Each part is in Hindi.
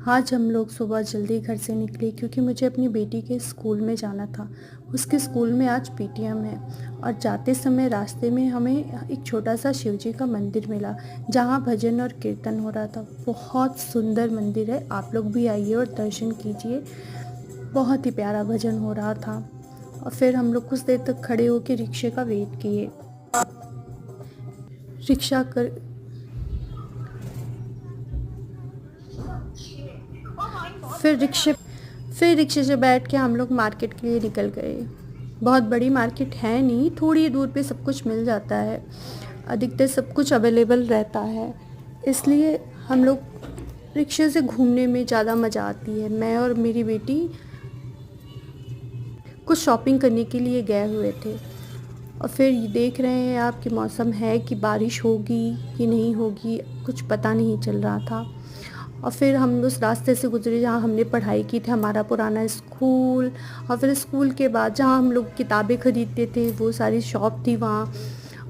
आज हम लोग सुबह जल्दी घर से निकले क्योंकि मुझे अपनी बेटी के स्कूल में जाना था। उसके स्कूल में आज पीटीएम है और जाते समय रास्ते में हमें एक छोटा सा शिव जी का मंदिर मिला जहाँ भजन और कीर्तन हो रहा था। बहुत सुंदर मंदिर है, आप लोग भी आइए और दर्शन कीजिए। बहुत ही प्यारा भजन हो रहा था और फिर हम लोग कुछ देर तक खड़े होकर रिक्शे का वेट किए। रिक्शा कर फिर रिक्शे से बैठ के हम लोग मार्केट के लिए निकल गए। बहुत बड़ी मार्केट है नहीं, थोड़ी दूर पे सब कुछ मिल जाता है, अधिकतर सब कुछ अवेलेबल रहता है, इसलिए हम लोग रिक्शे से घूमने में ज़्यादा मज़ा आती है। मैं और मेरी बेटी कुछ शॉपिंग करने के लिए गए हुए थे और फिर ये देख रहे हैं आप कि मौसम है कि बारिश होगी कि नहीं होगी, कुछ पता नहीं चल रहा था। और फिर हम उस रास्ते से गुजरे जहाँ हमने पढ़ाई की थी, हमारा पुराना स्कूल। और फिर स्कूल के बाद जहाँ हम लोग किताबें ख़रीदते थे वो सारी शॉप थी वहाँ।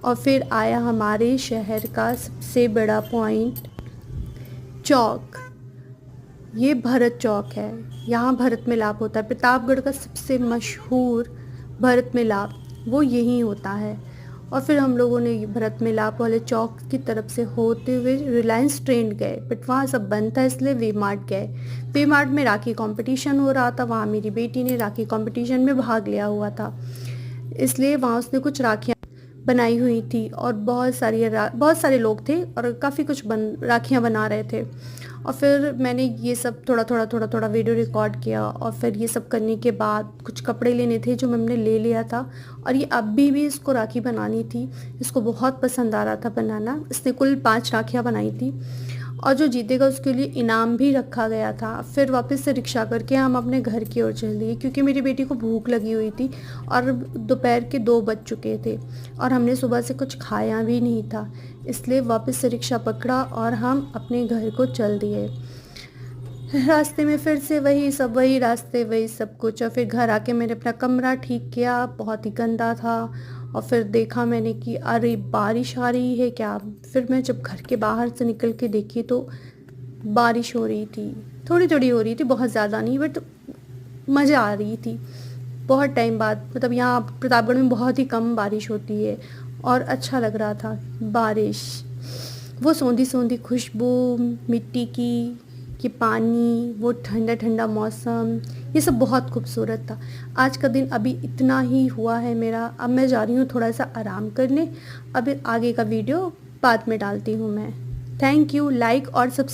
और फिर आया हमारे शहर का सबसे बड़ा पॉइंट, चौक। ये भरत चौक है, यहाँ भरत मिलाप होता है। प्रतापगढ़ का सबसे मशहूर भरत मिलाप वो यहीं होता है। और फिर हम लोगों ने भरत मिलाप वाले चौक की तरफ से होते हुए रिलायंस ट्रेंड गए, बट वहाँ सब बंद था इसलिए वी मार्ट गए। वी मार्ट में राखी कंपटीशन हो रहा था, वहाँ मेरी बेटी ने राखी कंपटीशन में भाग लिया हुआ था, इसलिए वहाँ उसने कुछ राखियाँ बनाई हुई थी और बहुत सारे लोग थे और काफ़ी कुछ राखियाँ बना रहे थे। और फिर मैंने ये सब थोड़ा थोड़ा वीडियो रिकॉर्ड किया और फिर ये सब करने के बाद कुछ कपड़े लेने थे जो मैंने ले लिया था। और ये अभी भी इसको राखी बनानी थी, इसको बहुत पसंद आ रहा था बनाना। इसने कुल 5 राखियाँ बनाई थी और जो जीतेगा उसके लिए इनाम भी रखा गया था। फिर वापस से रिक्शा करके हम अपने घर की ओर चल दिए क्योंकि मेरी बेटी को भूख लगी हुई थी और दोपहर के 2 बज चुके थे और हमने सुबह से कुछ खाया भी नहीं था, इसलिए वापस से रिक्शा पकड़ा और हम अपने घर को चल दिए। रास्ते में फिर से वही रास्ते, वही सब कुछ। और फिर घर आके मैंने अपना कमरा ठीक किया, बहुत ही गंदा था। और फिर देखा मैंने कि अरे बारिश आ रही है क्या। फिर मैं जब घर के बाहर से निकल के देखी तो बारिश हो रही थी, थोड़ी थोड़ी हो रही थी, बहुत ज़्यादा नहीं, बट मज़ा आ रही थी। बहुत टाइम बाद, मतलब यहाँ प्रतापगढ़ में बहुत ही कम बारिश होती है और अच्छा लग रहा था बारिश। वो सोंधी सोंधी खुशबू मिट्टी की, कि पानी, वो ठंडा ठंडा मौसम, ये सब बहुत खूबसूरत था। आज का दिन अभी इतना ही हुआ है मेरा। अब मैं जा रही हूँ थोड़ा सा आराम करने। अब आगे का वीडियो बाद में डालती हूँ मैं। थैंक यू, लाइक और सब्सक्राइब।